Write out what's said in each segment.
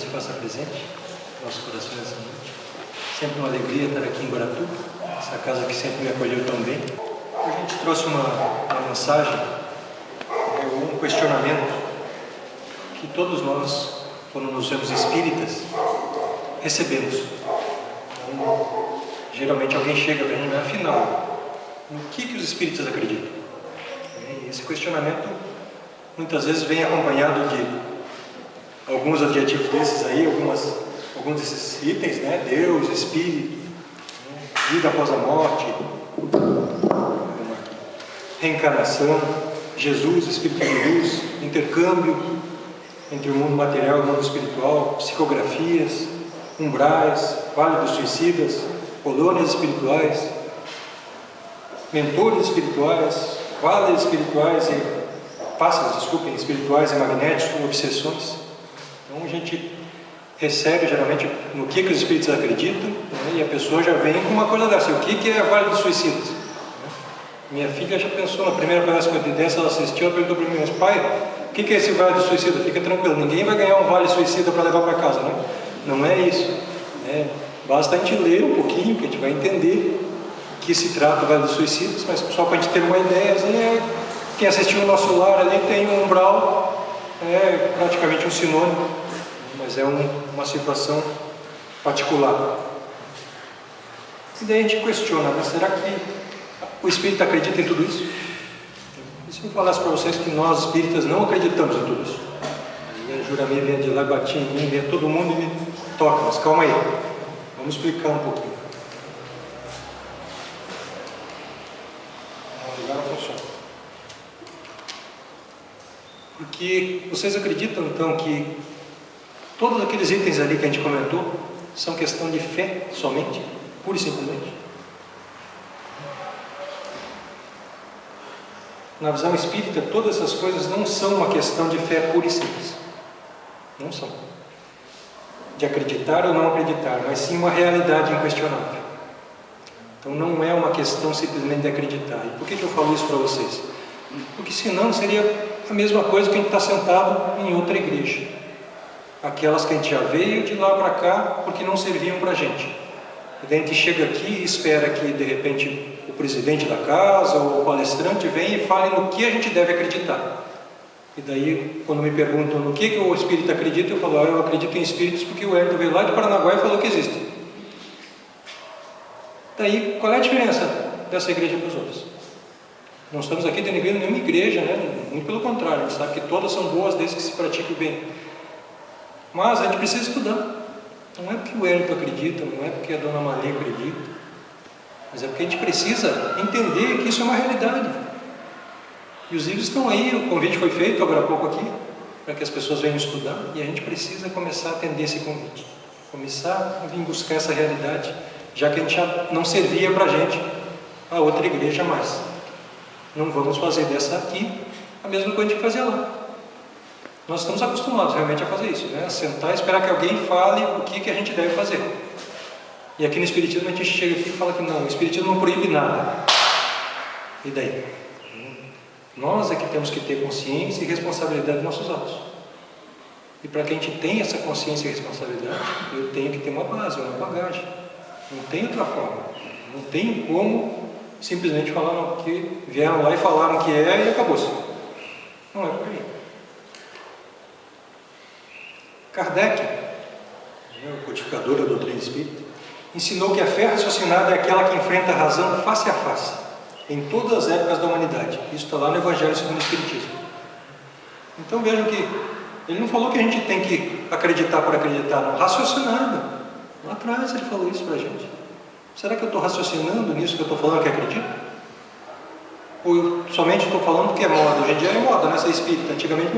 faça presente no nosso coração essa noite. Sempre uma alegria estar aqui em Guaratuba, essa casa que sempre me acolheu tão bem. Hoje a gente trouxe uma mensagem, um questionamento que todos nós, quando nos vemos espíritas, recebemos. Então, geralmente alguém chega para a gente, afinal, no que os espíritas acreditam? E esse questionamento muitas vezes vem acompanhado de alguns adjetivos desses aí, alguns desses itens, né? Deus, Espírito, vida após a morte, reencarnação, Jesus, Espírito de luz, intercâmbio entre o mundo material e o mundo espiritual, psicografias, umbrais, vale dos suicidas, colônias espirituais, mentores espirituais, vales espirituais e pássaros, espirituais e magnéticos com obsessões. Então a gente recebe geralmente no que os espíritos acreditam, né? E a pessoa já vem com uma coisa dessa: o que é a Vale dos Suicidas? Minha filha já pensou, na primeira palestra que eu dei dessa, ela assistiu, ela perguntou para mim: mas pai, o que é esse Vale do Suicida? Fica tranquilo, ninguém vai ganhar um Vale Suicida para levar para casa, né? Não é isso, né? Basta a gente ler um pouquinho que a gente vai entender o que se trata o Vale dos Suicidas, mas só para a gente ter uma ideia, assim, quem assistiu o nosso lar ali tem um umbral, é praticamente um sinônimo, mas é uma situação particular. E daí a gente questiona, mas será que o espírito acredita em tudo isso? E se eu falasse para vocês que nós espíritas não acreditamos em tudo isso? Aí a Juramir vinha de lá, batia em mim, vinha todo mundo e me toca, mas calma aí, vamos explicar um pouquinho. Agora funciona. Porque vocês acreditam então que todos aqueles itens ali que a gente comentou são questão de fé somente, pura e simplesmente? Na visão espírita, todas essas coisas não são uma questão de fé pura e simples. Não são. De acreditar ou não acreditar, mas sim uma realidade inquestionável. Então não é uma questão simplesmente de acreditar. E por que eu falo isso para vocês? Porque senão seria a mesma coisa que a gente está sentado em outra igreja. Aquelas que a gente já veio de lá para cá porque não serviam para a gente. E daí a gente chega aqui e espera que de repente o presidente da casa ou o palestrante venha e fale no que a gente deve acreditar. E daí, quando me perguntam no que o espírito acredita, eu falo: eu acredito em espíritos porque o Hélio veio lá de Paranaguá e falou que existe. Daí, qual é a diferença dessa igreja para as outras? Não estamos aqui denigrando nenhuma igreja, né? Muito pelo contrário, a gente sabe que todas são boas desde que se pratique o bem. Mas a gente precisa estudar. Não é porque o Hélio acredita, não é porque a Dona Maria acredita, mas é porque a gente precisa entender que isso é uma realidade. E os livros estão aí, o convite foi feito agora há pouco aqui, para que as pessoas venham estudar, e a gente precisa começar a atender esse convite, começar a vir buscar essa realidade, já que a gente já não servia para a gente a outra igreja mais. Não vamos fazer dessa aqui a mesma coisa que fazia lá. Nós estamos acostumados realmente a fazer isso, né? A sentar e esperar que alguém fale o que a gente deve fazer. E aqui no Espiritismo a gente chega aqui e fala que não, o Espiritismo não proíbe nada. E daí? Nós é que temos que ter consciência e responsabilidade dos nossos atos. E para que a gente tenha essa consciência e responsabilidade, eu tenho que ter uma base, uma bagagem. Não tem outra forma. Não tem como simplesmente falar que vieram lá e falaram que é e acabou-se. Não é por aí. Kardec, o codificador da doutrina espírita, ensinou que a fé raciocinada é aquela que enfrenta a razão face a face, em todas as épocas da humanidade. Isso está lá no Evangelho segundo o Espiritismo. Então vejam que ele não falou que a gente tem que acreditar por acreditar, não, raciocinando. Lá atrás ele falou isso para a gente. Será que eu estou raciocinando nisso que eu estou falando que acredito? Ou eu somente estou falando que é moda? Hoje em dia é moda, né? Ser espírita. Antigamente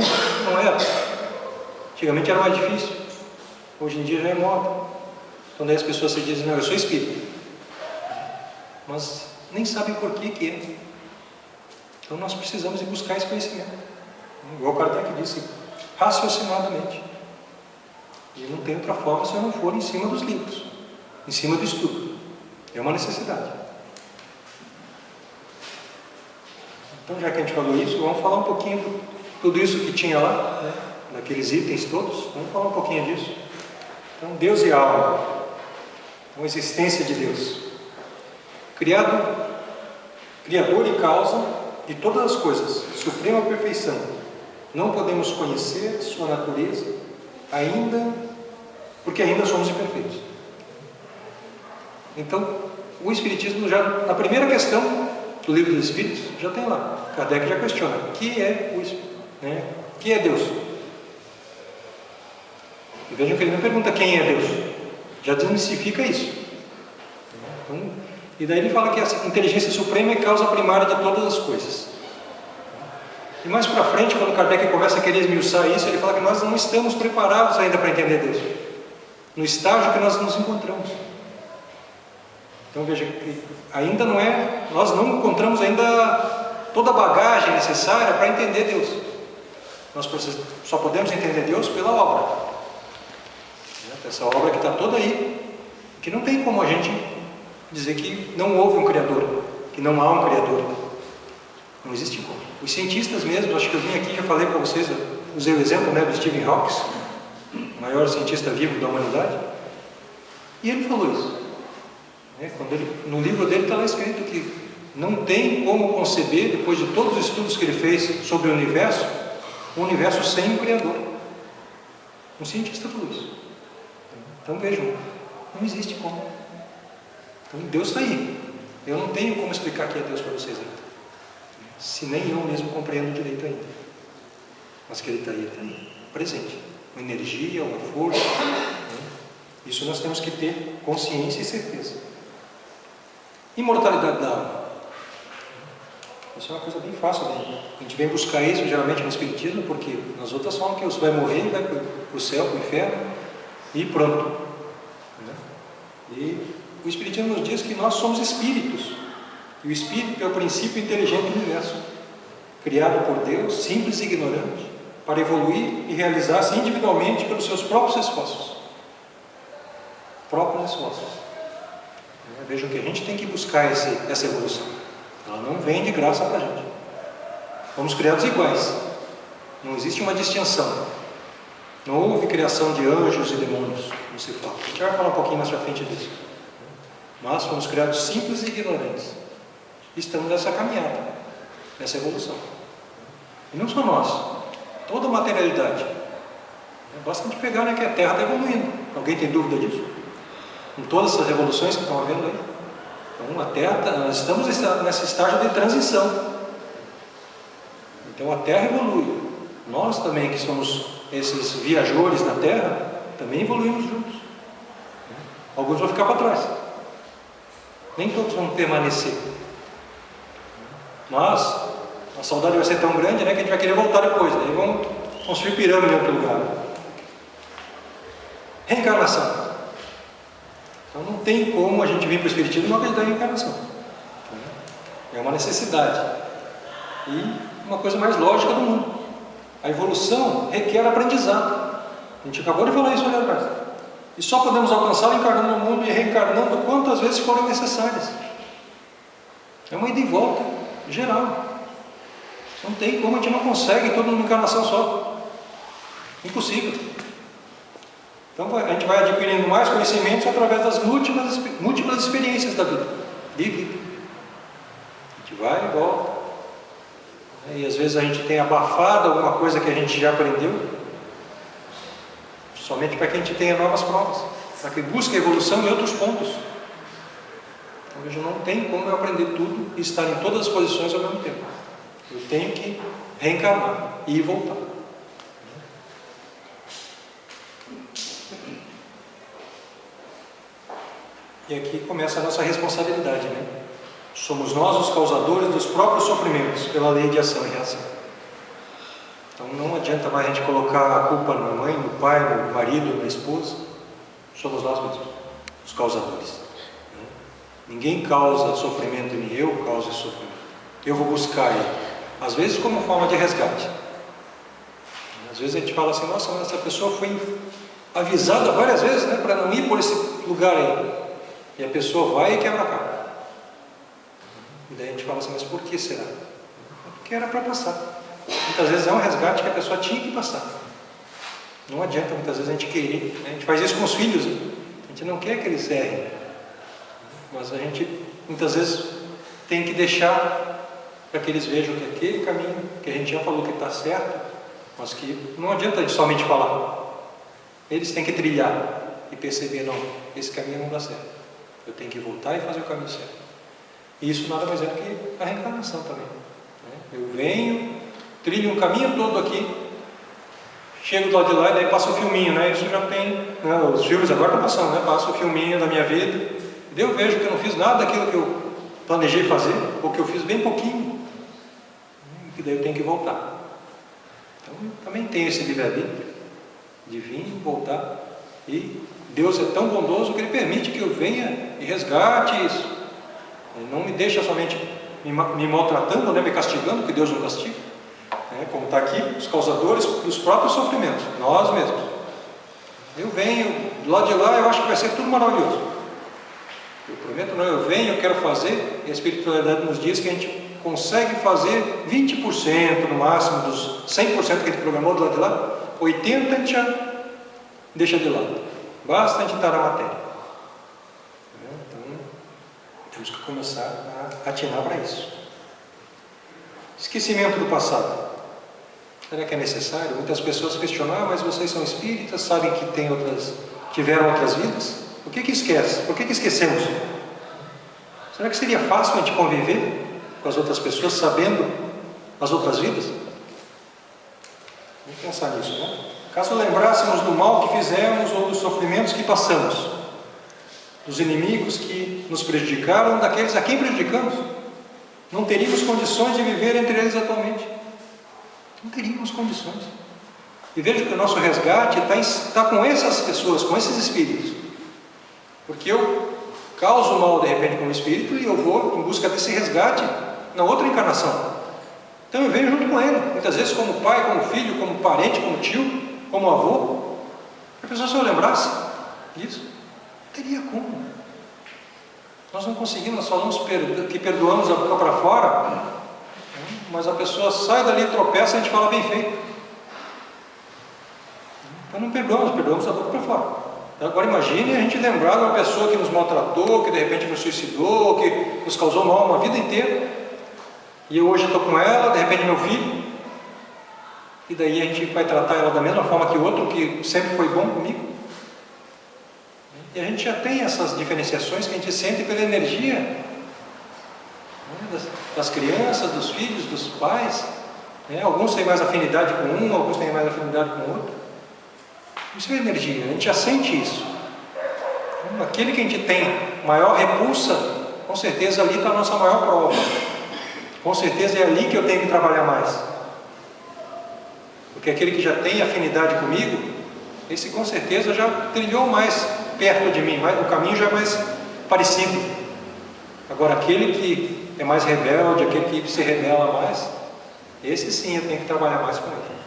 não era. Antigamente era mais difícil. Hoje em dia já é moda. Então daí as pessoas se dizem: não, eu sou espírita. Mas nem sabem por que é. Então nós precisamos ir buscar esse conhecimento. Igual o Kardec disse, raciocinadamente. E não tem outra forma se eu não for em cima dos livros, em cima do estudo. É uma necessidade. Então, já que a gente falou isso, vamos falar um pouquinho de tudo isso que tinha lá, né? Daqueles itens todos. Vamos falar um pouquinho disso. Então, Deus e alma, a existência de Deus, criador e causa de todas as coisas, suprema perfeição. Não podemos conhecer sua natureza ainda, porque ainda somos imperfeitos. Então, o Espiritismo já, na primeira questão do Livro dos Espíritos, já tem lá. Kardec já questiona: o que é o Espírito? Né? O que é Deus? E vejam que ele não pergunta quem é Deus, já desmistifica isso. Então, e daí ele fala que a inteligência suprema é causa primária de todas as coisas. E mais para frente, quando Kardec começa a querer esmiuçar isso, ele fala que nós não estamos preparados ainda para entender Deus, no estágio que nós nos encontramos. Então veja que ainda não é, nós não encontramos ainda toda a bagagem necessária para entender Deus. Nós só podemos entender Deus pela obra. Essa obra que está toda aí, que não tem como a gente dizer que não houve um Criador, que não há um Criador. Não existe como. Os cientistas mesmo, acho que eu vim aqui, já falei para vocês, usei o exemplo, né, do Stephen Hawking, o maior cientista vivo da humanidade, e ele falou isso. No livro dele está lá escrito que não tem como conceber, depois de todos os estudos que ele fez sobre o universo, um universo sem um Criador. Um cientista falou isso. Então vejam, não existe como. Então Deus está aí. Eu não tenho como explicar que é Deus para vocês ainda, se nem eu mesmo compreendo direito ainda. Mas que Ele está aí, presente. Uma energia, uma força. Isso nós temos que ter consciência e certeza. Imortalidade da alma. Isso é uma coisa bem fácil, né? A gente vem buscar isso geralmente no Espiritismo, porque nas outras falam que você vai morrer, vai para o céu, para o inferno, e pronto. E o Espiritismo nos diz que nós somos espíritos, e o espírito é o princípio inteligente do universo, criado por Deus, simples e ignorante, para evoluir e realizar-se individualmente pelos seus próprios esforços. Vejam que a gente tem que buscar essa evolução. Ela não vem de graça para a gente. Fomos criados iguais. Não existe uma distinção. Não houve criação de anjos e demônios, como se fala. A gente vai falar um pouquinho mais para frente disso. Mas fomos criados simples e ignorantes. Estamos nessa caminhada, nessa evolução. E não só nós, toda a materialidade. Basta a gente pegar, né, que a Terra está evoluindo. Alguém tem dúvida disso? Com todas essas revoluções que estão havendo aí. Então a Terra, nós estamos nesse estágio de transição. Então a Terra evolui. Nós também, que somos esses viajores na Terra, também evoluímos juntos. Alguns vão ficar para trás. Nem todos vão permanecer. Mas a saudade vai ser tão grande, né, que a gente vai querer voltar depois. Daí vamos construir pirâmide em outro lugar. Reencarnação. Então não tem como a gente vir para o Espiritismo e não acreditar em reencarnação. É uma necessidade. E uma coisa mais lógica do mundo. A evolução requer aprendizado. A gente acabou de falar isso ali atrás. E só podemos alcançar encarnando no mundo e reencarnando quantas vezes forem necessárias. É uma ida e volta geral. Não tem como, a gente não consegue tudo numa encarnação só. Impossível. Então a gente vai adquirindo mais conhecimentos através das múltiplas experiências da vida. De vida. A gente vai e volta. E às vezes a gente tem abafado alguma coisa que a gente já aprendeu, somente para que a gente tenha novas provas, para que busque a evolução em outros pontos. Então veja, não tem como eu aprender tudo e estar em todas as posições ao mesmo tempo. Eu tenho que reencarnar e ir voltar. E aqui começa a nossa responsabilidade, né? Somos nós os causadores dos próprios sofrimentos, pela lei de ação e reação. Então não adianta mais a gente colocar a culpa na mãe, no pai, no marido, na esposa. Somos nós mesmos, os causadores. Ninguém causa sofrimento em mim, eu causo esse sofrimento. Eu vou buscar ele. Às vezes como forma de resgate. Às vezes a gente fala assim, nossa, mas essa pessoa foi avisada várias vezes, né, para não ir por esse lugar aí. E a pessoa vai e quebra a cara. E daí a gente fala assim, mas por que será? Porque era para passar. Muitas vezes é um resgate que a pessoa tinha que passar. Não adianta muitas vezes a gente querer, né? A gente faz isso com os filhos, né? A gente não quer que eles errem, mas a gente muitas vezes tem que deixar para que eles vejam que aquele caminho que a gente já falou que está certo, mas que não adianta a gente somente falar. Eles têm que trilhar e perceber, não, esse caminho não dá certo. Eu tenho que voltar e fazer o caminho certo. E isso nada mais é do que a reencarnação também, né? Eu venho, trilho um caminho todo aqui, chego do lado de lá e daí passa o filminho, né? Isso já tem, né? Os filmes agora estão passando, né? Passa o filminho da minha vida, e daí eu vejo que eu não fiz nada daquilo que eu planejei fazer, ou que eu fiz bem pouquinho, e daí eu tenho que voltar. Então também tem esse livre-arbítrio de vir, voltar, e Deus é tão bondoso que Ele permite que eu venha e resgate isso. Ele não me deixa somente me maltratando, né? Me castigando, que Deus não castiga, né? Como está aqui, os causadores dos próprios sofrimentos, nós mesmos. Eu venho, do lado de lá eu acho que vai ser tudo maravilhoso. Eu prometo, não, eu venho, eu quero fazer, e a espiritualidade nos diz que a gente consegue fazer 20% no máximo dos 100% que a gente programou do lado de lá, 80% a gente já deixa de lado. Basta a gente estar na matéria. Então, temos que começar a atinar para isso. Esquecimento do passado. Será que é necessário? Muitas pessoas questionam, mas vocês são espíritas, sabem que tiveram outras vidas? Por que esquece? Por que esquecemos? Será que seria fácil a gente conviver com as outras pessoas sabendo as outras vidas? Vamos pensar nisso, né? Caso lembrássemos do mal que fizemos ou dos sofrimentos que passamos, dos inimigos que nos prejudicaram, daqueles a quem prejudicamos, não teríamos condições de viver entre eles atualmente. Não teríamos condições. E veja que o nosso resgate está com essas pessoas, com esses espíritos. Porque eu causo mal de repente com o espírito e eu vou em busca desse resgate na outra encarnação. Então eu venho junto com ele, muitas vezes como pai, como filho, como parente, como tio, como avô. A pessoa se eu lembrasse disso, não teria como. Nós não conseguimos, nós falamos que perdoamos a boca para fora, mas a pessoa sai dali, tropeça e a gente fala bem feito. Então não perdoamos a boca para fora. Agora imagine a gente lembrar de uma pessoa que nos maltratou, que de repente nos suicidou, que nos causou mal uma vida inteira, e eu hoje estou com ela, de repente meu filho, e daí a gente vai tratar ela da mesma forma que o outro que sempre foi bom comigo. E a gente já tem essas diferenciações que a gente sente pela energia, né, das crianças, dos filhos, dos pais, né? Alguns têm mais afinidade com um, alguns têm mais afinidade com o outro. Isso é energia, a gente já sente isso. Aquele que a gente tem maior repulsa, com certeza ali está a nossa maior prova. Com certeza é ali que eu tenho que trabalhar mais. Porque aquele que já tem afinidade comigo, esse com certeza já trilhou mais perto de mim, o caminho já é mais parecido. Agora aquele que é mais rebelde, aquele que se rebela mais, esse sim eu tenho que trabalhar mais com ele.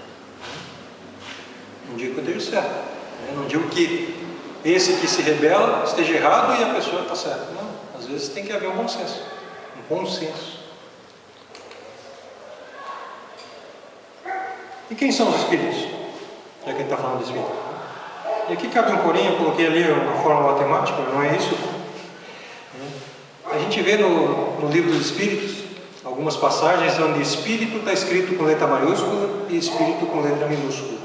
Não digo que eu esteja certo, né? Não digo que esse que se rebela esteja errado e a pessoa está certa. Não, às vezes tem que haver um bom senso. Um bom senso. E quem são os espíritos? Já que a gente está falando de espírito. E aqui cabe um porém, eu coloquei ali uma forma matemática, não é isso? A gente vê no livro dos Espíritos algumas passagens onde espírito está escrito com letra maiúscula e espírito com letra minúscula.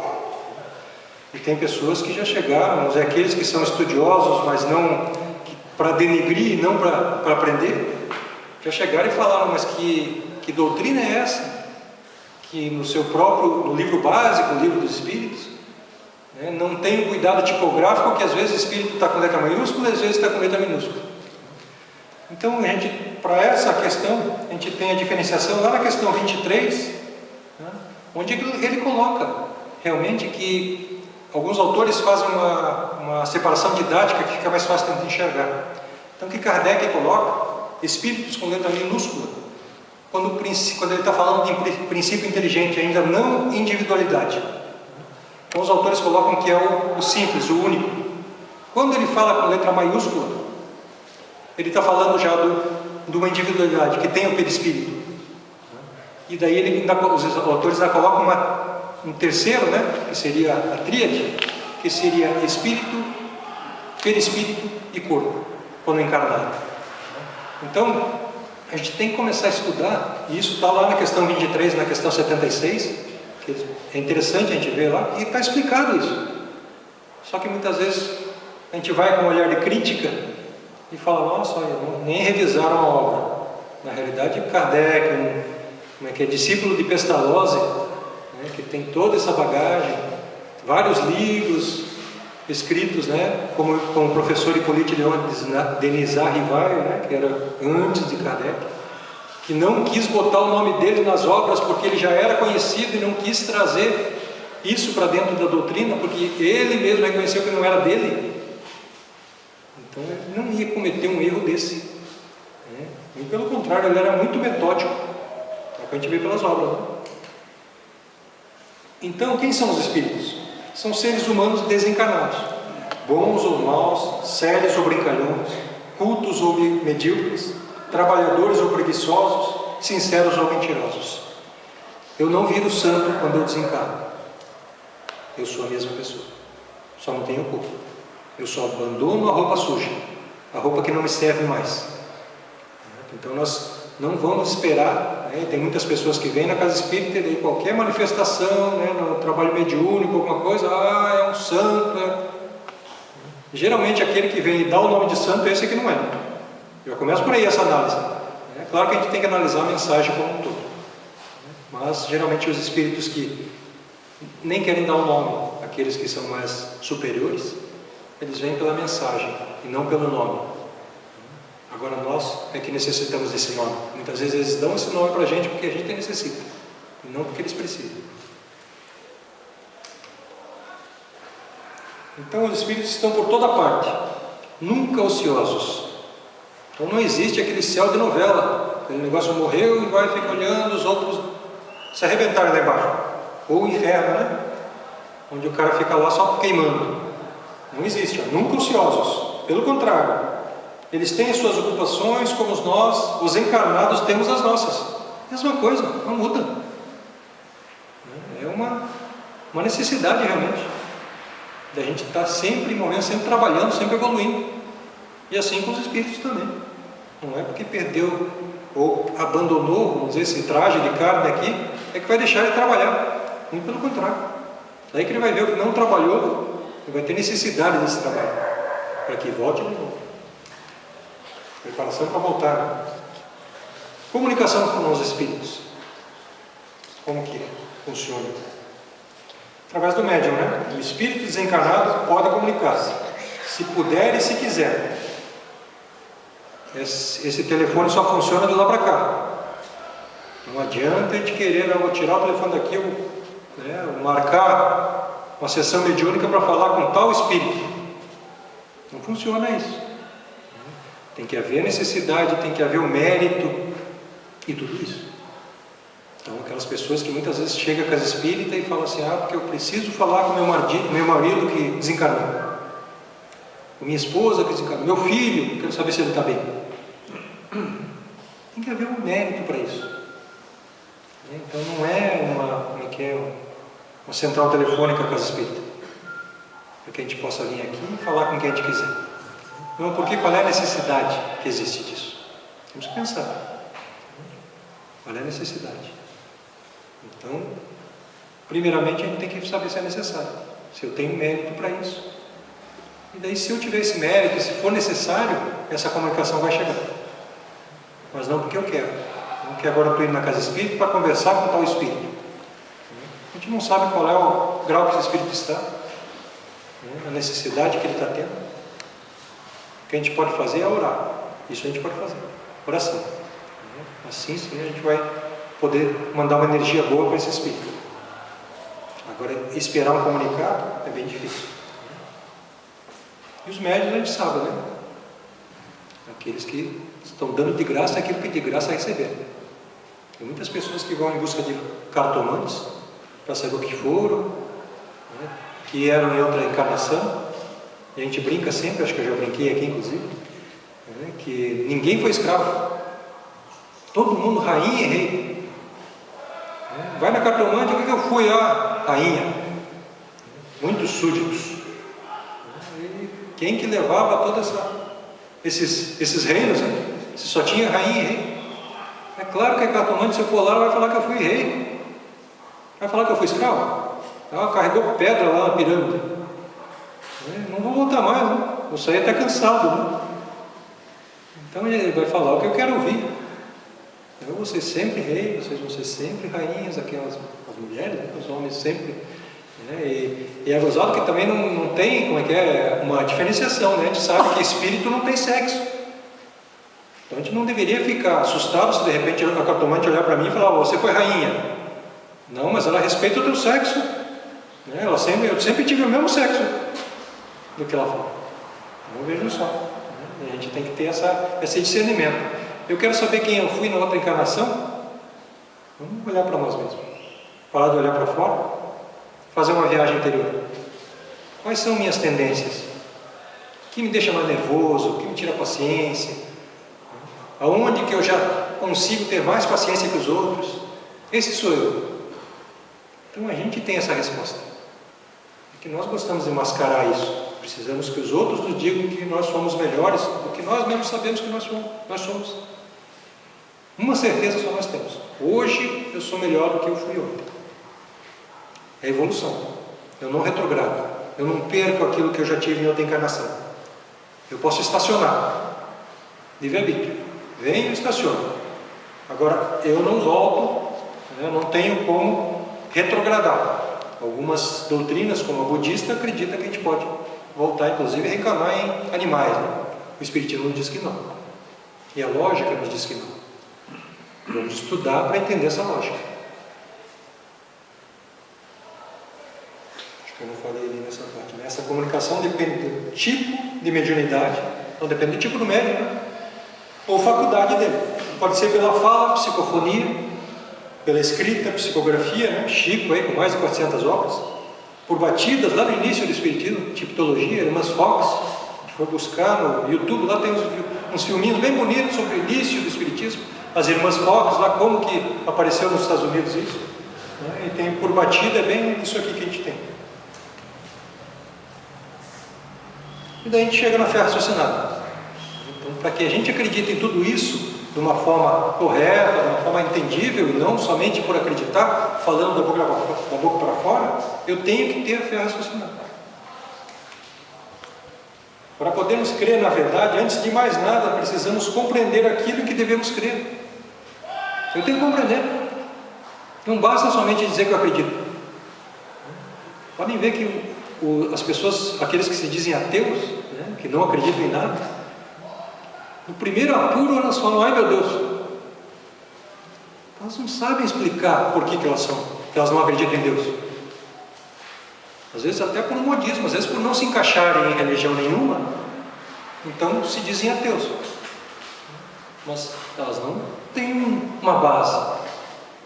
E tem pessoas que já chegaram, vamos dizer, aqueles que são estudiosos, mas não para denegrir, não para aprender, já chegaram e falaram, mas que doutrina é essa? Que no livro básico, o livro dos Espíritos, né, não tem o cuidado tipográfico, que às vezes o espírito está com letra maiúscula e às vezes está com letra minúscula. Então, para essa questão, a gente tem a diferenciação lá na questão 23, né, onde ele coloca realmente que alguns autores fazem uma separação didática que fica mais fácil de enxergar. Então, que Kardec coloca espíritos com letra minúscula, quando ele está falando de princípio inteligente, ainda não individualidade. Então, os autores colocam que é o simples, o único. Quando ele fala com letra maiúscula, ele está falando já de uma individualidade, que tem o perispírito. E daí os autores já colocam um terceiro, né, que seria a tríade, que seria espírito, perispírito e corpo, quando encarnado. Então, a gente tem que começar a estudar, e isso está lá na questão 23, na questão 76, que é interessante a gente ver lá, e está explicado isso. Só que muitas vezes a gente vai com um olhar de crítica e fala, nossa, nem revisaram a obra. Na realidade, Kardec, como é que é, discípulo de Pestalozzi, né, que tem toda essa bagagem, vários livros escritos, né, como o professor Hippolyte Denisard Rivail, né, que era antes de Kardec, que não quis botar o nome dele nas obras porque ele já era conhecido e não quis trazer isso para dentro da doutrina, porque ele mesmo reconheceu que não era dele. Então ele não ia cometer um erro desse, né? E pelo contrário, ele era muito metódico, é o que a gente vê pelas obras, né? Então, quem são os espíritos? São seres humanos desencarnados, bons ou maus, sérios ou brincalhões, cultos ou medíocres, trabalhadores ou preguiçosos, sinceros ou mentirosos. Eu não viro santo quando eu desencarno. Eu sou a mesma pessoa, só não tenho culpa. Eu só abandono a roupa suja, a roupa que não me serve mais. Então nós não vamos esperar, né? Tem muitas pessoas que vêm na casa espírita e qualquer manifestação, né, no trabalho mediúnico, alguma coisa, é um santo. Geralmente aquele que vem e dá o nome de santo, esse aqui não é. Já começa por aí essa análise. É claro que a gente tem que analisar a mensagem como um todo, mas geralmente os espíritos que nem querem dar o nome, aqueles que são mais superiores, eles vêm pela mensagem e não pelo nome. Agora nós é que necessitamos desse nome. Muitas vezes eles dão esse nome para a gente porque a gente necessita, e não porque eles precisam. Então os espíritos estão por toda parte, nunca ociosos. Então não existe aquele céu de novela, aquele negócio morreu e vai ficar olhando os outros se arrebentarem lá embaixo. Ou o inferno, né? Onde o cara fica lá só queimando. Não existe, nunca ociosos. Pelo contrário, eles têm as suas ocupações como nós, os encarnados, temos as nossas. Mesma coisa, não muda. É uma necessidade realmente da gente estar sempre em momento, sempre trabalhando, sempre evoluindo. E assim com os espíritos também. Não é porque perdeu ou abandonou, vamos dizer, esse traje de carne aqui, é que vai deixar de trabalhar. Muito pelo contrário. Daí que ele vai ver o que não trabalhou, ele vai ter necessidade desse trabalho, para que volte de novo. Preparação para voltar, né? Comunicação com os espíritos. Como que funciona? Através do médium, né? O espírito desencarnado pode comunicar-se, se puder e se quiser. Esse telefone só funciona de lá para cá. Não adianta a gente querer, não, vou tirar o telefone daqui, vou marcar uma sessão mediúnica para falar com tal espírito. Não funciona isso. Tem que haver necessidade, tem que haver o mérito e tudo isso. Então aquelas pessoas que muitas vezes chegam à casa espírita e falam assim, porque eu preciso falar com meu marido que desencarnou, com minha esposa que desencarnou, meu filho, quero saber se ele está bem. Tem que haver um mérito para isso. Então não é uma central telefônica casa espírita, para que a gente possa vir aqui e falar com quem a gente quiser. Não, porque qual é a necessidade que existe disso? Temos que pensar. Qual é a necessidade? Então, primeiramente a gente tem que saber se é necessário, se eu tenho mérito para isso. E daí, se eu tiver esse mérito, se for necessário, essa comunicação vai chegar. Mas não porque eu quero. Não que agora eu estou indo na casa espírita para conversar com tal espírito. A gente não sabe qual é o grau que esse espírito está, a necessidade que ele está tendo. O que a gente pode fazer é orar. Isso a gente pode fazer. Oração. Assim sim a gente vai poder mandar uma energia boa para esse espírito. Agora, esperar um comunicado é bem difícil. E os médiuns a gente sabe, né? Aqueles que estão dando de graça aquilo que de graça receberam. Tem muitas pessoas que vão em busca de cartomantes para saber o que foram, né? Que eram em outra encarnação. E a gente brinca sempre, acho que eu já brinquei aqui inclusive, né? Que ninguém foi escravo. Todo mundo rainha e rei. Vai na cartomante, o que eu fui? rainha, muitos súditos. E quem que levava todos esses reinos, né? Se só tinha rainha e rei. É claro que a cartomante, se eu for lá, vai falar que eu fui rei. Vai falar que eu fui escravo. Ela carregou pedra lá na pirâmide. Não vou voltar mais, né? Vou sair até cansado, né? Então ele vai falar o que eu quero ouvir. Eu vou ser sempre rei, vocês vão ser sempre rainhas, aquelas as mulheres, né? Os homens sempre. Né? E é gozado que também não tem, como é que é, uma diferenciação, né? A gente sabe que espírito não tem sexo. Então a gente não deveria ficar assustado se de repente a cartomante olhar para mim e falar, você foi rainha. Não, mas ela respeita o teu sexo. Né? Eu sempre tive o mesmo sexo do que ela fala. Então vejam só. Né? A gente tem que ter esse discernimento. Eu quero saber quem eu fui na outra encarnação. Vamos olhar para nós mesmos. Parar de olhar para fora. Fazer uma viagem interior. Quais são minhas tendências? O que me deixa mais nervoso? O que me tira a paciência? Aonde que eu já consigo ter mais paciência que os outros? Esse sou eu. Então a gente tem essa resposta. É que nós gostamos de mascarar isso. Precisamos que os outros nos digam que nós somos melhores do que nós mesmos sabemos que nós somos. Uma certeza só nós temos. Hoje eu sou melhor do que eu fui ontem. É a evolução. Eu não retrogrado. Eu não perco aquilo que eu já tive em outra encarnação. Eu posso estacionar. Livre-arbítrio. Venho e estaciono. Agora, eu não volto, né? Eu não tenho como retrogradar. Algumas doutrinas, como a budista, acreditam que a gente pode voltar, inclusive, a reencarnar em animais. Né? O Espiritismo nos diz que não. E a lógica nos diz que não. Vamos estudar para entender essa lógica. Acho que eu não falei ali nessa parte. Né? Essa comunicação depende do tipo de mediunidade, não depende do tipo do médium, né? Ou faculdade dele. Pode ser pela fala, psicofonia, pela escrita, psicografia, né? Chico aí com mais de 400 obras, por batidas lá no início do Espiritismo, tipologia, Irmãs Fox, a gente foi buscar no YouTube, lá tem uns filminhos bem bonitos sobre o início do Espiritismo, as Irmãs Fox, lá como que apareceu nos Estados Unidos isso, né? E tem por batida, é bem isso aqui que a gente tem. E daí a gente chega na fé raciocinada. Então, para que a gente acredite em tudo isso de uma forma correta, de uma forma entendível, e não somente por acreditar, falando da boca para fora, eu tenho que ter a fé raciocinada. Para podermos crer na verdade, antes de mais nada, precisamos compreender aquilo que devemos crer. Eu tenho que compreender. Não basta somente dizer que eu acredito. Podem ver que as pessoas, aqueles que se dizem ateus, né, que não acreditam em nada, no primeiro apuro elas falam, ai meu Deus, elas não sabem explicar por que elas não acreditam em Deus. Às vezes até por um modismo, às vezes por não se encaixarem em religião nenhuma, então se dizem ateus. Mas elas não têm uma base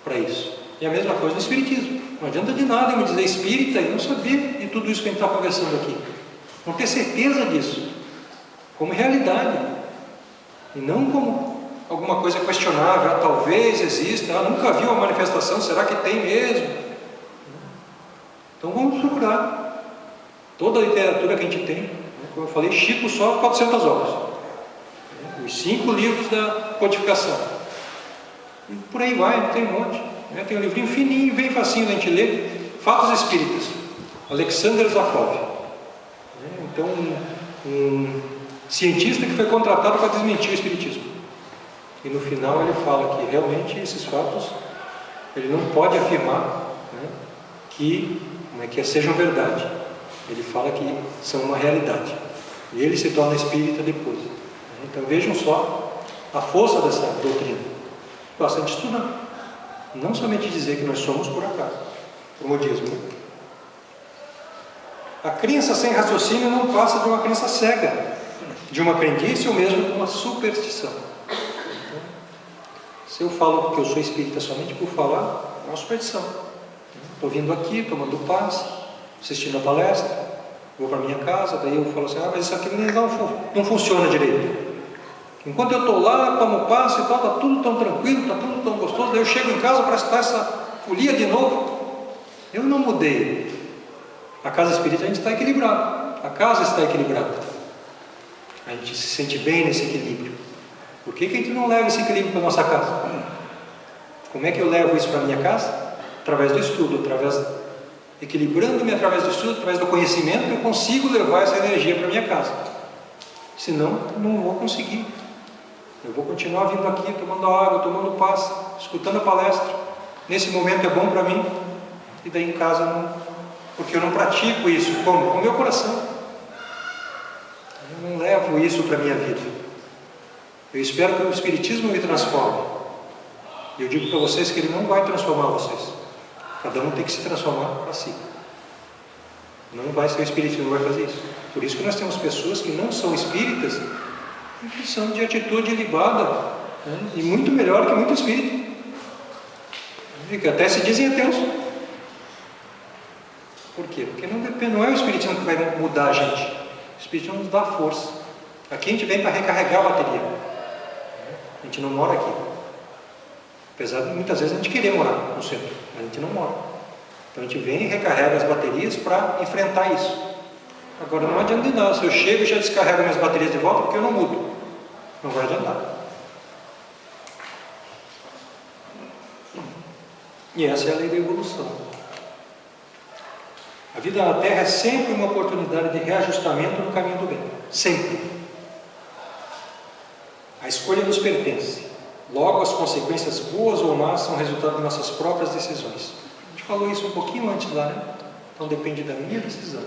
para isso. E a mesma coisa no Espiritismo. Não adianta de nada eu me dizer espírita e não saber de tudo isso que a gente está conversando aqui. Não ter certeza disso, como realidade. E não como alguma coisa questionável, talvez exista, nunca vi uma manifestação, será que tem mesmo? Então vamos procurar. Toda a literatura que a gente tem, como eu falei, Chico só 400 obras. Os 5 livros da codificação. E por aí vai, tem um monte. Tem um livrinho fininho, bem facinho da gente ler, Fatos Espíritas, Alexander Zakov. Então, um cientista que foi contratado para desmentir o Espiritismo. E no final ele fala que realmente esses fatos, ele não pode afirmar, né, que sejam verdade. Ele fala que são uma realidade. E ele se torna espírita depois. Então vejam só a força dessa doutrina. Bastante estudar. Não somente dizer que nós somos por acaso, por modismo. A crença sem raciocínio não passa de uma crença cega, de uma crendice ou mesmo de uma superstição. Então, se eu falo que eu sou espírita somente por falar, é uma superstição. Estou vindo aqui, tomando passe, assistindo a palestra, vou para minha casa, daí eu falo assim, mas isso aqui não funciona direito. Enquanto eu estou lá, tomo passe e tal, está tudo tão tranquilo, está tudo tão gostoso, daí eu chego em casa para estar essa folia de novo. Eu não mudei. A casa espírita a gente está equilibrado. A casa está equilibrada. A gente se sente bem nesse equilíbrio. Por que a gente não leva esse equilíbrio para a nossa casa? Como é que eu levo isso para a minha casa? Através do estudo, equilibrando-me através do estudo, através do conhecimento, eu consigo levar essa energia para a minha casa. Senão, não vou conseguir. Eu vou continuar vindo aqui, tomando água, tomando paz, escutando a palestra. Nesse momento é bom para mim, e daí em casa não, porque eu não pratico isso. Como? Com o meu coração. Eu não levo isso para a minha vida. Eu espero que o Espiritismo me transforme. E eu digo para vocês que ele não vai transformar vocês. Cada um tem que se transformar para si. Não vai ser o Espiritismo que vai fazer isso. Por isso que nós temos pessoas que não são espíritas e que são de atitude ilibada, né? E muito melhor que muito espírita. E que até se dizem ateus. Por quê? Porque não é o Espiritismo que vai mudar a gente. O Espiritismo nos dá força. Aqui a gente vem para recarregar a bateria. A gente não mora aqui. Apesar de muitas vezes a gente querer morar no centro, mas a gente não mora. Então a gente vem e recarrega as baterias para enfrentar isso. Agora não adianta de nada. Se eu chego e já descarrego minhas baterias de volta, porque eu não mudo. Não vai adiantar. E essa é a lei da evolução. A vida na Terra é sempre uma oportunidade de reajustamento no caminho do bem. Sempre. A escolha nos pertence. Logo, as consequências boas ou más são resultado de nossas próprias decisões. A gente falou isso um pouquinho antes lá, né? Então depende da minha decisão.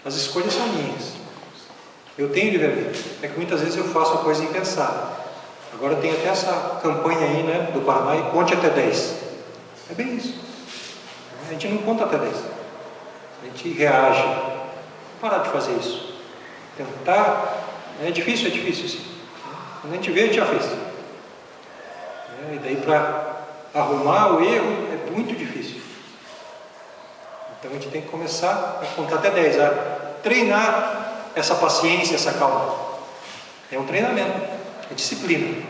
As escolhas são minhas. Eu tenho livre-arbítrio. É que muitas vezes eu faço a coisa impensada. Agora tem até essa campanha aí, né, do Paraná, e conte até 10. É bem isso. A gente não conta até 10. A gente reage. Parar de fazer isso. Tentar. É difícil sim. Quando a gente vê, a gente já fez. E daí para arrumar o erro é muito difícil. Então a gente tem que começar a contar até 10, a treinar essa paciência, essa calma. É um treinamento, é disciplina.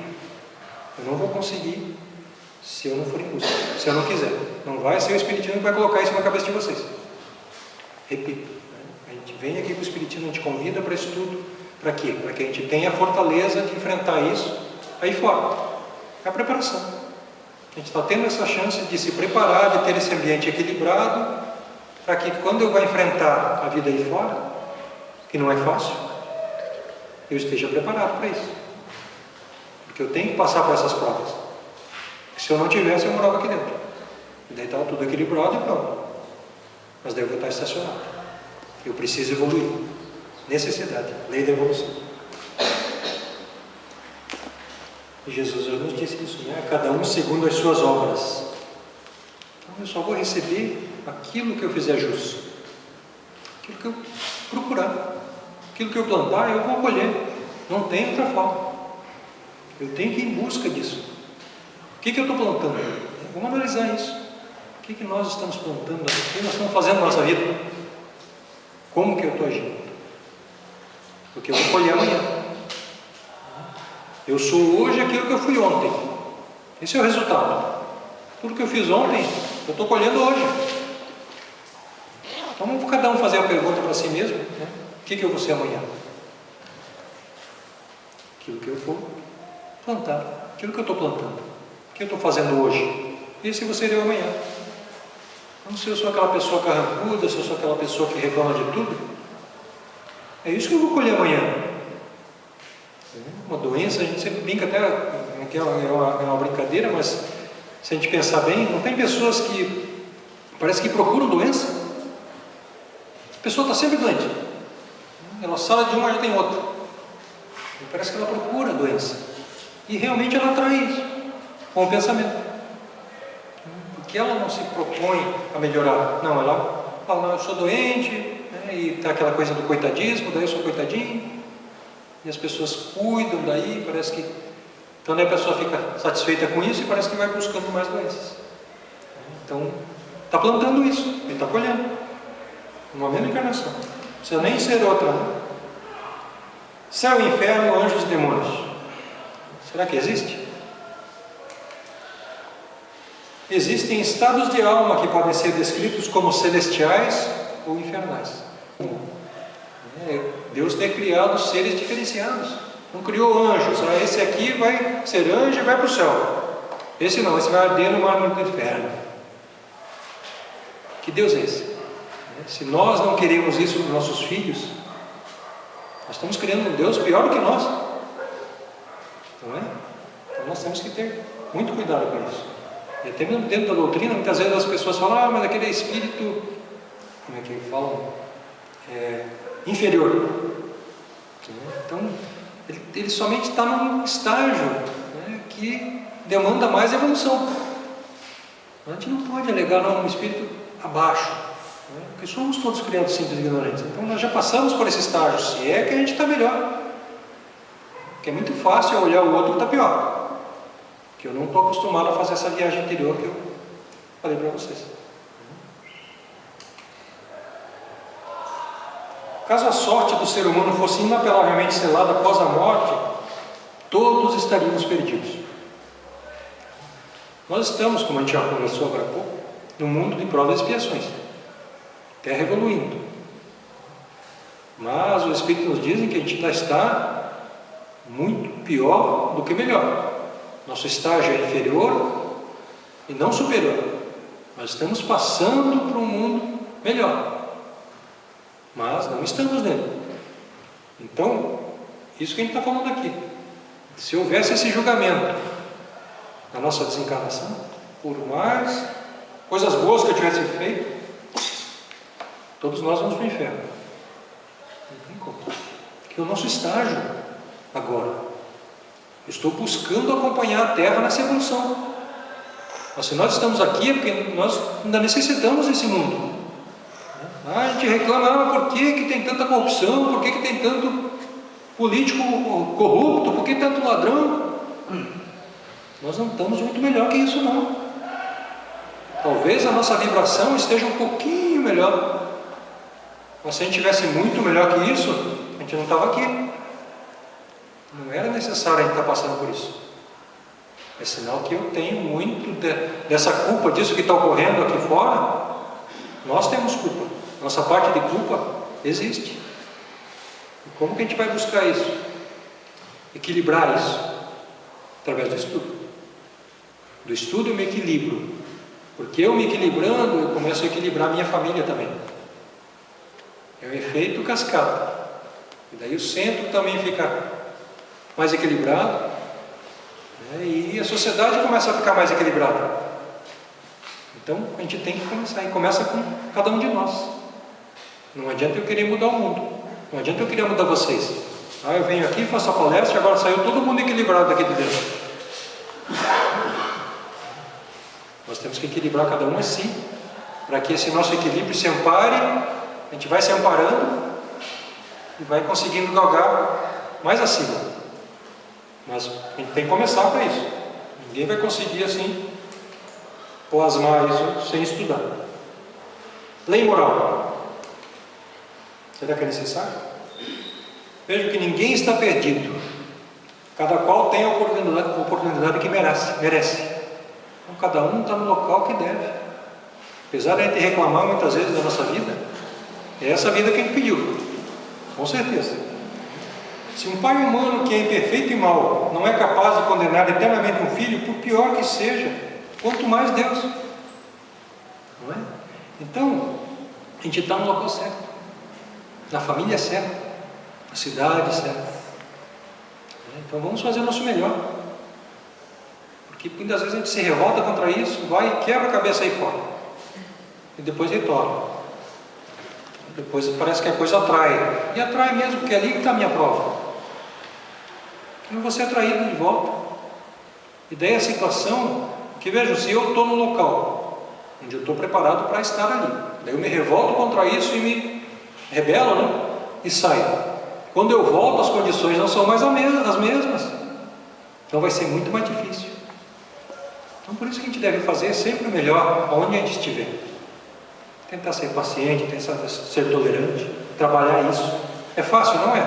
Eu não vou conseguir se eu não for em busca, se eu não quiser. Não vai ser o Espiritismo que vai colocar isso na cabeça de vocês. Repito, a gente vem aqui com o Espiritismo, a gente convida para estudo. Para quê? Para que a gente tenha a fortaleza de enfrentar isso aí fora. É a preparação. A gente está tendo essa chance de se preparar, de ter esse ambiente equilibrado, para que quando eu vou enfrentar a vida aí fora, que não é fácil, eu esteja preparado para isso. Porque eu tenho que passar por essas provas. Porque se eu não tivesse, eu morava aqui dentro. E daí estava tudo equilibrado e pronto. Mas daí eu vou estar estacionado. Eu preciso evoluir. Necessidade. Lei da evolução. E Jesus nos disse isso, né? Cada um segundo as suas obras. Então eu só vou receber aquilo que eu fizer jus. Aquilo que eu procurar. Aquilo que eu plantar, eu vou colher. Não tem outra forma. Eu tenho que ir em busca disso. O que eu estou plantando? Vamos analisar isso. O que nós estamos plantando? O que nós estamos fazendo na nossa vida? Como que eu estou agindo? Porque eu vou colher amanhã. Eu sou hoje aquilo que eu fui ontem. Esse é o resultado. Tudo que eu fiz ontem, eu estou colhendo hoje. Então vamos cada um fazer a pergunta para si mesmo, né? O que eu vou ser amanhã? Aquilo que eu for plantar. Aquilo que eu estou plantando. O que eu estou fazendo hoje? Esse você deu amanhã. Então, se eu sou aquela pessoa carrancuda, se eu sou aquela pessoa que reclama de tudo, é isso que eu vou colher amanhã. Uma doença, a gente sempre brinca até, é uma brincadeira, mas se a gente pensar bem, não tem pessoas que parece que procuram doença. A pessoa está sempre doente. Ela sai de uma, já tem outra. E parece que ela procura doença. E realmente ela atrai isso com o pensamento. Porque ela não se propõe a melhorar. Não, ela fala, não, eu sou doente, né, e tá aquela coisa do coitadismo, daí eu sou coitadinho. E as pessoas cuidam daí, parece que... Então daí a pessoa fica satisfeita com isso e parece que vai buscando mais doenças. Então, está plantando isso, ele está colhendo. Uma mesma encarnação. Não precisa nem ser outra, né? Céu e inferno, anjos e demônios. Será que existe? existem estados de alma que podem ser descritos como celestiais ou infernais. Deus tem criado seres diferenciados. Não criou anjos. Esse aqui vai ser anjo e vai para o céu. Esse não, esse vai arder no mar do inferno. Que Deus é esse? Se nós não queremos isso para os nossos filhos, nós estamos criando um Deus pior do que nós. Não é? Então nós temos que ter muito cuidado com isso. E até mesmo dentro da doutrina, muitas vezes as pessoas falam, mas aquele é espírito, como é que falam? Inferior. Então, ele somente está num estágio que demanda mais evolução. A gente não pode alegar um espírito abaixo, porque somos todos criados simples e ignorantes. Então nós já passamos por esse estágio, se é que a gente está melhor. Porque é muito fácil olhar o outro que está pior. Que eu não estou acostumado a fazer essa viagem interior que eu falei para vocês. Caso a sorte do ser humano fosse inapelavelmente selada após a morte, todos estaríamos perdidos. Nós estamos, como a gente já conversou agora há pouco, num mundo de provas e expiações. Terra evoluindo. Mas os Espíritos nos dizem que a gente ainda está muito pior do que melhor. Nosso estágio é inferior e não superior. Nós estamos passando para um mundo melhor. Mas não estamos nele. Então, isso que a gente está falando aqui. Se houvesse esse julgamento na nossa desencarnação, por mais coisas boas que eu tivesse feito, todos nós vamos para o inferno. Não tem como. Que é o nosso estágio agora. Eu estou buscando acompanhar a Terra nessa evolução. Mas se nós estamos aqui é porque nós ainda necessitamos desse mundo. A gente reclama, por que tem tanta corrupção, por que tem tanto político corrupto, por que tanto ladrão? Nós não estamos muito melhor que isso não. Talvez a nossa vibração esteja um pouquinho melhor. Mas se a gente tivesse muito melhor que isso, a gente não estava aqui. Não era necessário a gente estar passando por isso. É sinal que eu tenho muito dessa culpa, disso que está ocorrendo aqui fora. Nós temos culpa. Nossa parte de culpa existe. E como que a gente vai buscar isso? Equilibrar isso? Através do estudo. Do estudo eu me equilibro. Porque eu me equilibrando, eu começo a equilibrar a minha família também. É um efeito cascata. E daí o centro também fica mais equilibrado. E a sociedade começa a ficar mais equilibrada. Então a gente tem que começar. E começa com cada um de nós. Não adianta eu querer mudar o mundo. Não adianta eu querer mudar vocês. Eu venho aqui, faço a palestra e agora saiu todo mundo equilibrado daqui de dentro. Nós temos que equilibrar cada um assim, para que esse nosso equilíbrio se ampare, a gente vai se amparando e vai conseguindo galgar mais acima. Mas a gente tem que começar para isso. Ninguém vai conseguir assim plasmar isso sem estudar. Lei moral. Será que é necessário? Veja que ninguém está perdido. Cada qual tem a oportunidade que merece. Então cada um está no local que deve. Apesar de a gente reclamar muitas vezes da nossa vida, é essa vida que a gente pediu. Com certeza. Se um pai humano que é imperfeito e mau não é capaz de condenar eternamente um filho, por pior que seja, quanto mais Deus. Não é? Então, a gente está no local certo. Na família certa. Na cidade certa. Então vamos fazer o nosso melhor. Porque muitas vezes a gente se revolta contra isso, vai e quebra a cabeça aí fora. E depois retorna. Depois parece que a coisa atrai. E atrai mesmo, porque é ali que está a minha prova. Eu vou ser atraído de volta. E daí a situação, que veja, se eu estou no local onde eu estou preparado para estar ali, daí eu me revolto contra isso e me rebelo, né? E saio. Quando eu volto, as condições não são mais as mesmas. Então vai ser muito mais difícil. Então por isso que a gente deve fazer sempre o melhor onde a gente estiver. Tentar ser paciente, tentar ser tolerante, trabalhar isso. É fácil, não é?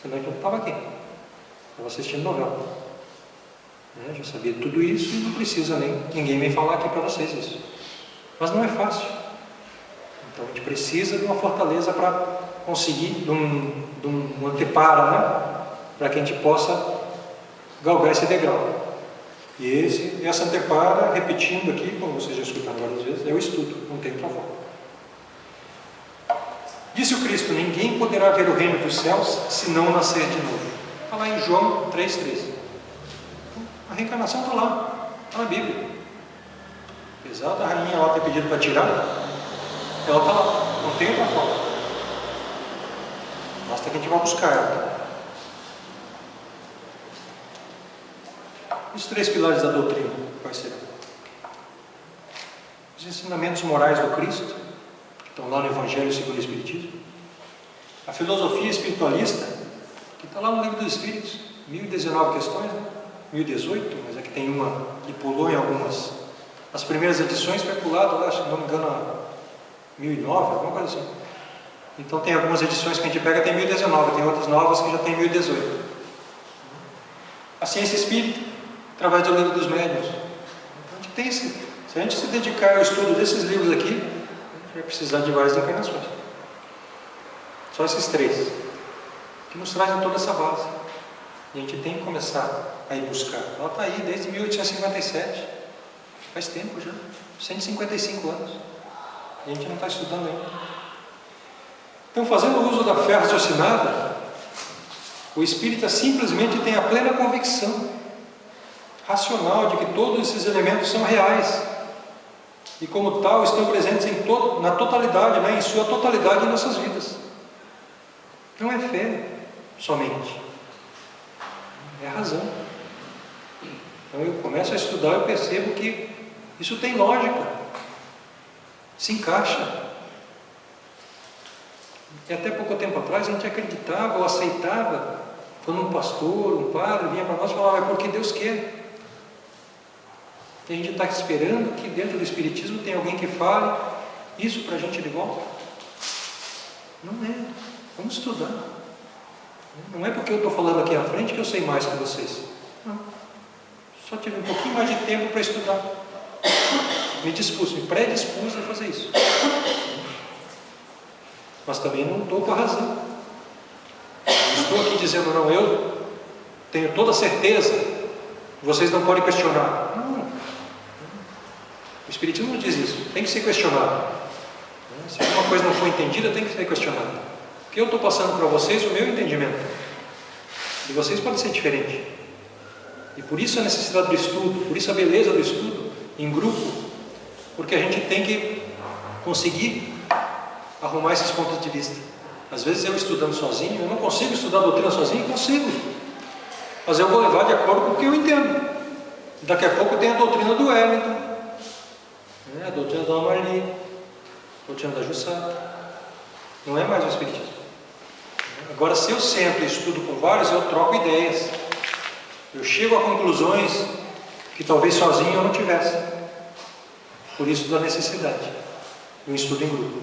Senão a gente não estava aqui. Estava assistindo novela. Já sabia tudo isso e não precisa ninguém vem falar aqui para vocês isso. Mas não é fácil. Então a gente precisa de uma fortaleza para conseguir, de um anteparo, né? Para que a gente possa galgar esse degrau. E essa antepara, repetindo aqui, como vocês já escutaram várias vezes, é o estudo, não tem outra forma. Disse o Cristo: ninguém poderá ver o reino dos céus se não nascer de novo. Está lá em João 3,13. A reencarnação está lá, está na Bíblia. Apesar da rainha lá ter pedido para tirar, ela está lá, não tem outra forma. Basta que a gente vá buscar ela. Os 3 pilares da doutrina, quais serão? Os ensinamentos morais do Cristo, que estão lá no Evangelho segundo o Espiritismo. A filosofia espiritualista, que está lá no Livro dos Espíritos, 1019 questões, né? 1018, mas aqui tem uma que pulou em algumas. As primeiras edições foi pulado lá, se não me engano, a 1009, alguma coisa assim. Então tem algumas edições que a gente pega, tem 1019, tem outras novas que já tem 1018. A ciência espírita, através do Livro dos Médiuns. Então a gente tem se a gente se dedicar ao estudo desses livros aqui, a gente vai precisar de várias encarnações. Só esses 3 que nos trazem toda essa base. E a gente tem que começar a ir buscar. Ela está aí desde 1857. Faz tempo já. 155 anos. E a gente não está estudando ainda. Então, fazendo uso da fé raciocinada, o espírita simplesmente tem a plena convicção racional de que todos esses elementos são reais. E como tal, estão presentes na totalidade, né? Em sua totalidade em nossas vidas. Não é fé somente. É a razão. Então eu começo a estudar e percebo que isso tem lógica, se encaixa. E até pouco tempo atrás a gente acreditava ou aceitava quando um pastor, um padre vinha para nós e falava: é porque Deus quer. E a gente está esperando que dentro do Espiritismo tem alguém que fale isso para a gente de volta. Não é. Vamos estudar. Não é porque eu estou falando aqui à frente que eu sei mais que vocês. Não. Só tive um pouquinho mais de tempo para estudar. Me predispus a fazer isso. Mas também não estou com a razão. Estou aqui dizendo: não, eu tenho toda a certeza, vocês não podem questionar. Não. O Espiritismo não diz isso. Tem que ser questionado. Se alguma coisa não for entendida, tem que ser questionada. Porque eu estou passando para vocês o meu entendimento. E vocês podem ser diferentes. E por isso a necessidade do estudo, por isso a beleza do estudo em grupo, porque a gente tem que conseguir arrumar esses pontos de vista. Às vezes eu estudando sozinho, eu não consigo estudar a doutrina sozinho, consigo. Mas eu vou levar de acordo com o que eu entendo. Daqui a pouco tem a doutrina do Wellington, a doutrina da Marli, a doutrina da Jussara. Não é mais o Espiritismo. Agora, se eu sempre estudo com vários, eu troco ideias. Eu chego a conclusões que talvez sozinho eu não tivesse. Por isso da necessidade do estudo em grupo.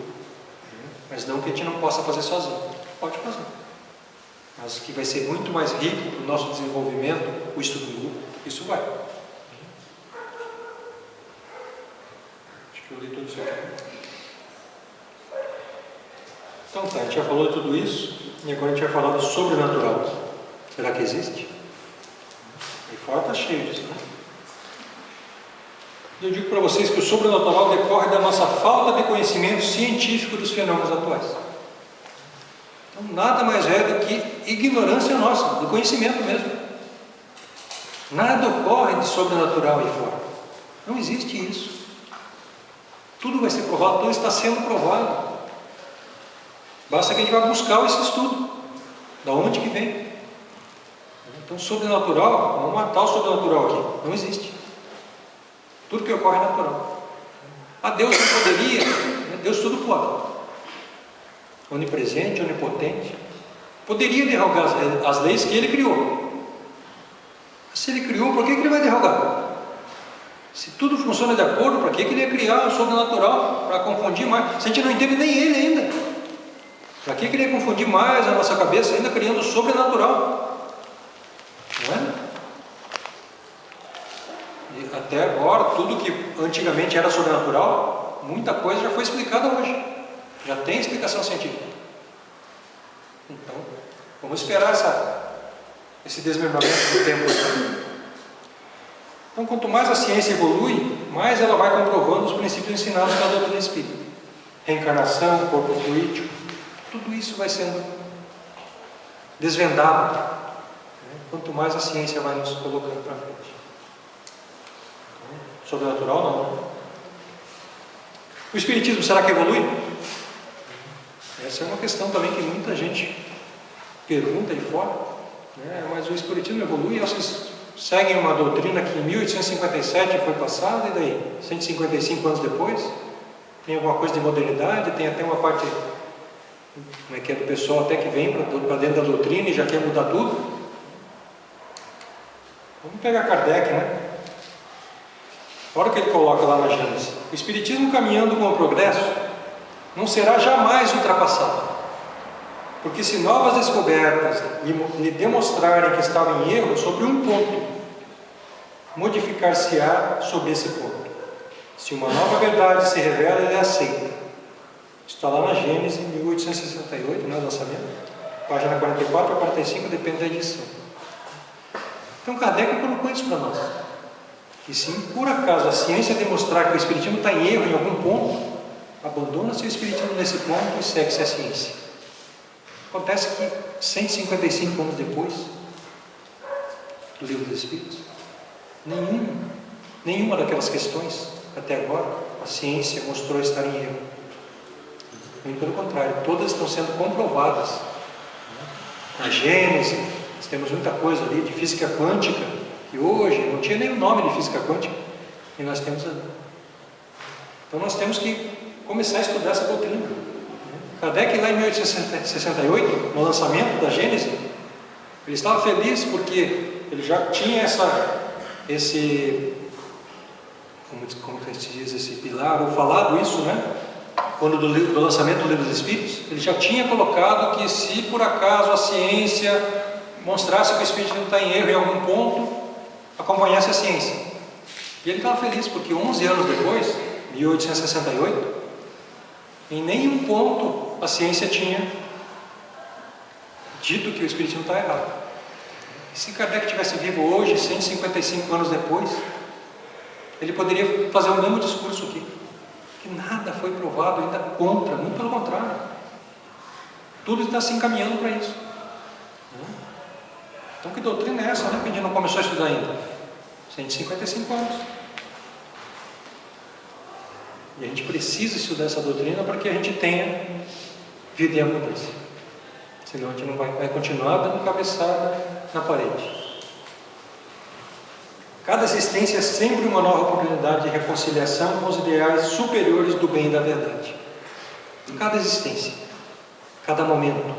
Mas não que a gente não possa fazer sozinho. Pode fazer. Mas que vai ser muito mais rico para o nosso desenvolvimento, o estudo em grupo, isso vai. Acho que eu li tudo isso aqui. Então tá, a gente já falou de tudo isso. E agora a gente vai falar do sobrenatural. Será que existe? Aí fora está cheio disso, né? Eu digo para vocês que o sobrenatural decorre da nossa falta de conhecimento científico dos fenômenos atuais. Então nada mais é do que ignorância nossa, do conhecimento mesmo. Nada ocorre de sobrenatural aí fora. Não existe isso. Tudo vai ser provado, tudo está sendo provado. Basta que a gente vá buscar esse estudo. Da onde que vem? Então, sobrenatural, vamos matar o sobrenatural aqui. Não existe. Tudo que ocorre é natural. A Deus não poderia, Deus tudo pode. Onipresente, onipotente. Poderia derrogar as leis que Ele criou. Se Ele criou, por que Ele vai derrogar? Se tudo funciona de acordo, para que Ele ia criar o sobrenatural? Para confundir mais. Se a gente não entende nem Ele ainda. Para que Ele ia confundir mais a nossa cabeça, ainda criando o sobrenatural? Não é? até agora, tudo que antigamente era sobrenatural, muita coisa já foi explicada hoje. Já tem explicação científica. Então, vamos esperar esse desmembramento do tempo. Então, quanto mais a ciência evolui, mais ela vai comprovando os princípios ensinados pela doutrina espírita. Reencarnação, corpo fluídico, tudo isso vai sendo desvendado. Quanto mais a ciência vai nos colocando para frente. Sobrenatural não. O Espiritismo, será que evolui? Essa é uma questão também que muita gente pergunta aí fora. Mas o Espiritismo evolui, eles seguem uma doutrina que em 1857 foi passada, e daí? 155 anos depois? Tem alguma coisa de modernidade, tem até uma parte do pessoal até que vem para dentro da doutrina e já quer mudar tudo. Vamos pegar Kardec, né? Olha o que ele coloca lá na Gênesis. O Espiritismo, caminhando com o progresso, não será jamais ultrapassado. Porque se novas descobertas lhe demonstrarem que estava em erro sobre um ponto, modificar-se-á sobre esse ponto. Se uma nova verdade se revela, ele aceita. Está lá na Gênesis, 1868, lançamento. Página 44 a 45, depende da edição. Então Kardec colocou isso para nós. E se por acaso a ciência demonstrar que o Espiritismo está em erro em algum ponto, abandona-se o Espiritismo nesse ponto e segue-se a ciência. Acontece que 155 anos depois do Livro dos Espíritos, nenhuma daquelas questões até agora a ciência mostrou estar em erro. Muito pelo contrário, todas estão sendo comprovadas. Na Gênesis, nós temos muita coisa ali de física quântica, que hoje não tinha nem o nome de física quântica, e nós temos ali. Então nós temos que começar a estudar essa doutrina. Kardec, lá em 1868, no lançamento da Gênesis, ele estava feliz porque ele já tinha como que se diz, esse pilar, ou falado isso, quando do lançamento do Livro dos Espíritos, ele já tinha colocado que se por acaso a ciência mostrasse que o Espírito não está em erro em algum ponto, acompanhasse a ciência. E ele estava feliz porque 11 anos depois, 1868, em nenhum ponto a ciência tinha dito que o Espiritismo está errado. E se Kardec tivesse vivo hoje, 155 anos depois, ele poderia fazer o mesmo discurso aqui, que nada foi provado ainda contra, muito pelo contrário. Tudo está se encaminhando para isso. Então que doutrina é essa, que a gente não começou a estudar ainda? 155 anos. E a gente precisa estudar essa doutrina para que a gente tenha vida em abundância. Senão a gente não vai continuar dando cabeçada na parede. Cada existência é sempre uma nova oportunidade de reconciliação com os ideais superiores do bem e da verdade. Cada existência, cada momento.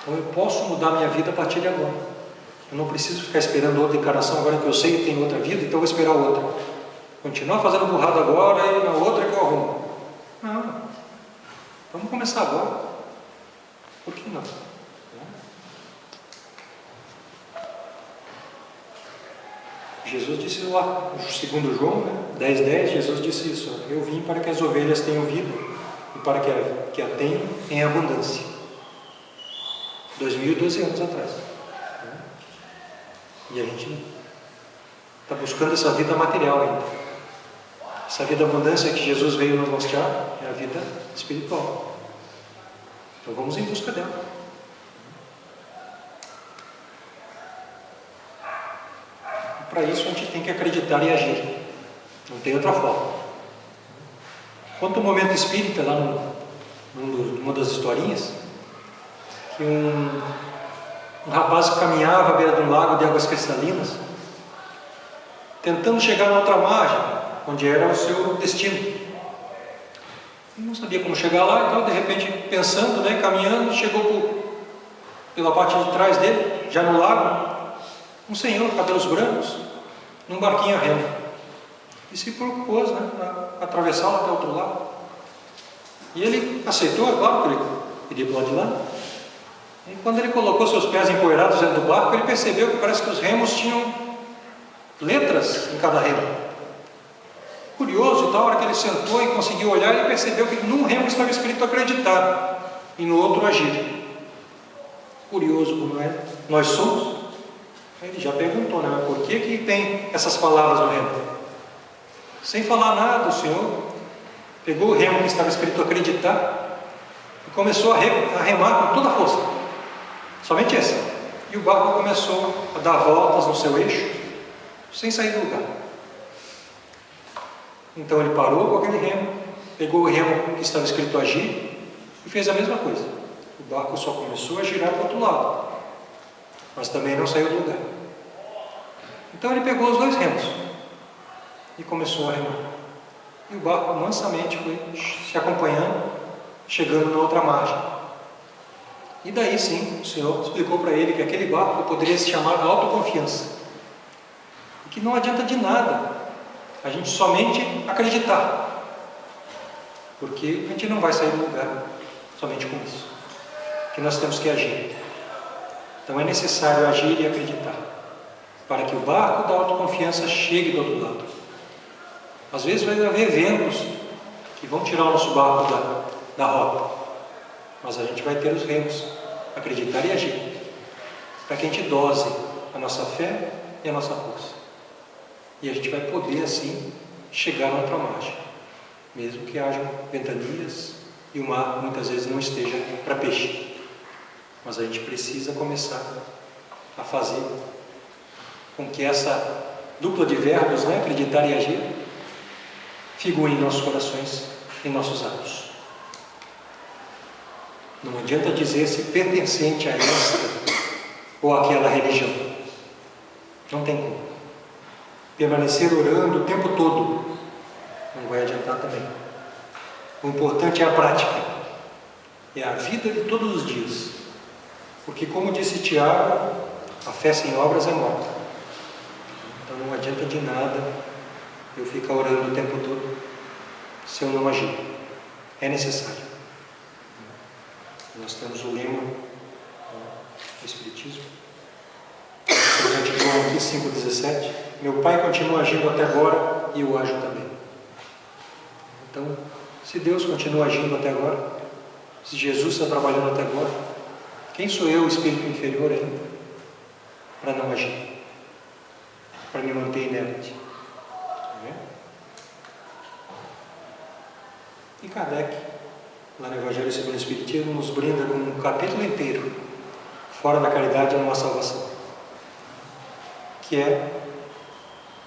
Então eu posso mudar minha vida a partir de agora. Eu não preciso ficar esperando outra encarnação agora que eu sei que tem outra vida, então eu vou esperar outra. Continuar fazendo burrada agora e na outra que eu arrumo. Não. Vamos começar agora. Por que não? Jesus disse lá, segundo João, 10:10, Jesus disse isso: eu vim para que as ovelhas tenham vida e para que a tenham em abundância. 2012 anos atrás. E a gente está buscando essa vida material ainda. Essa vida abundância que Jesus veio nos mostrar é a vida espiritual. Então vamos em busca dela. Para isso a gente tem que acreditar e agir. Não tem outra forma. Conta um momento espírita lá numa das historinhas, que um rapaz caminhava à beira de um lago de águas cristalinas, tentando chegar na outra margem, onde era o seu destino. Ele não sabia como chegar lá, então de repente pensando, caminhando, chegou pela parte de trás dele, já no lago, um senhor, cabelos brancos, num barquinho a remo. E se propôs a atravessá-lo até o outro lado. E ele aceitou, é claro que ele iria para o lado de lá. E quando ele colocou seus pés empoeirados dentro do barco, ele percebeu que parece que os remos tinham letras em cada remo. Curioso, a hora que ele sentou e conseguiu olhar, ele percebeu que num remo estava escrito acreditar e no outro agir. Curioso como é. Nós somos. Ele já perguntou, né? Mas por que tem essas palavras no remo? Sem falar nada, o Senhor pegou o remo que estava escrito acreditar e começou a remar com toda a força. Somente essa. E o barco começou a dar voltas no seu eixo, sem sair do lugar. Então ele parou com aquele remo, pegou o remo que estava escrito agir e fez a mesma coisa. O barco só começou a girar para o outro lado, mas também não saiu do lugar. Então ele pegou os dois remos e começou a remar. E o barco mansamente foi se acompanhando, chegando na outra margem. E daí sim, o Senhor explicou para ele que aquele barco poderia se chamar autoconfiança. E que não adianta de nada a gente somente acreditar, porque a gente não vai sair do lugar somente com isso. Que nós temos que agir. Então é necessário agir e acreditar, para que o barco da autoconfiança chegue do outro lado. Às vezes vai haver ventos que vão tirar o nosso barco da rota, mas a gente vai ter os remos, acreditar e agir, para que a gente dose a nossa fé e a nossa força. E a gente vai poder assim chegar na outra margem, mesmo que hajam ventanias e o mar muitas vezes não esteja para peixe. Mas a gente precisa começar a fazer com que essa dupla de verbos, né, acreditar e agir, figure em nossos corações, em nossos atos. Não adianta dizer-se pertencente a esta ou aquela religião. Não tem como. Permanecer orando o tempo todo não vai adiantar também. O importante é a prática, é a vida de todos os dias. Porque, como disse Tiago, a fé sem obras é morta. Então não adianta de nada eu ficar orando o tempo todo se eu não agir. É necessário. Nós temos o lema do Espiritismo. João aqui 5,17. Meu Pai continua agindo até agora e eu ajo também. Então, se Deus continua agindo até agora, se Jesus está trabalhando até agora, quem sou eu, espírito inferior ainda, para não agir, para me manter inerte? E Kardec, lá no Evangelho segundo o Espiritismo, nos brinda com um capítulo inteiro, fora da caridade é uma salvação, que é,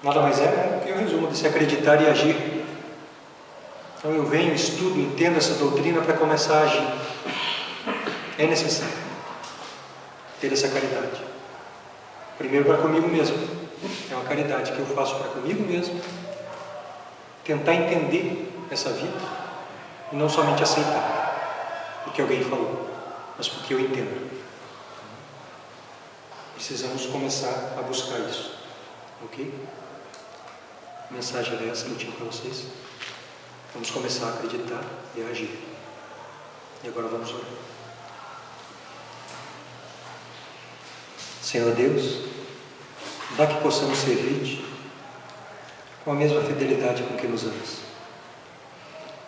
nada mais é que o resumo de se acreditar e agir. Então eu venho, estudo, entendo essa doutrina para começar a agir. É necessário ter essa caridade. Primeiro para comigo mesmo. É uma caridade que eu faço para comigo mesmo. Tentar entender essa vida e não somente aceitar porque alguém falou, mas porque eu entendo. Precisamos começar a buscar isso. Ok? A mensagem era essa que eu tinha para vocês. Vamos começar a acreditar e a agir. E agora vamos orar. Senhor Deus, dá que possamos servir-te com a mesma fidelidade com que nos amas.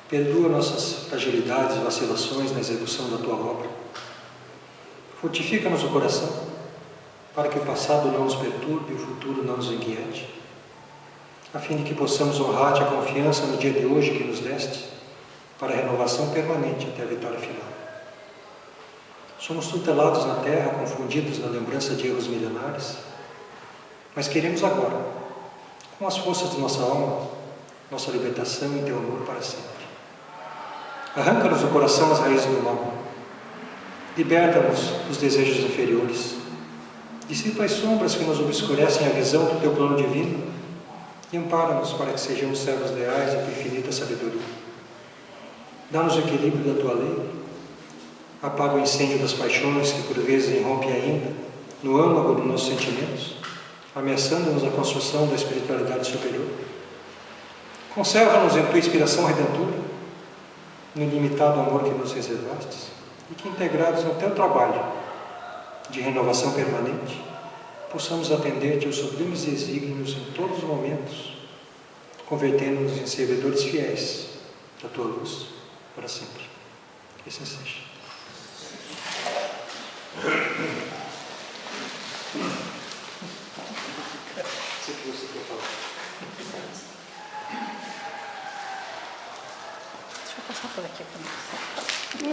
Perdoa nossas fragilidades e vacilações na execução da tua obra. Fortifica-nos o coração, para que o passado não nos perturbe e o futuro não nos inquiete, a fim de que possamos honrar-te a confiança no dia de hoje que nos deste, para a renovação permanente até a vitória final. Somos tutelados na terra, confundidos na lembrança de erros milenares, mas queremos agora, com as forças de nossa alma, nossa libertação e teu amor para sempre. Arranca-nos do coração as raízes do mal, liberta-nos dos desejos inferiores, dissipa as sombras que nos obscurecem a visão do teu plano divino e ampara-nos para que sejamos servos leais de tua infinita sabedoria. Dá-nos o equilíbrio da tua lei, apaga o incêndio das paixões que por vezes irrompe ainda no âmago dos nossos sentimentos, ameaçando-nos a construção da espiritualidade superior. Conserva-nos em tua inspiração redentora, no ilimitado amor que nos reservastes, e que integrados no teu trabalho de renovação permanente, possamos atender teus sublimes desígnios em todos os momentos, convertendo-nos em servidores fiéis da tua luz para sempre. Que assim seja. Deixa eu passar por aqui para você.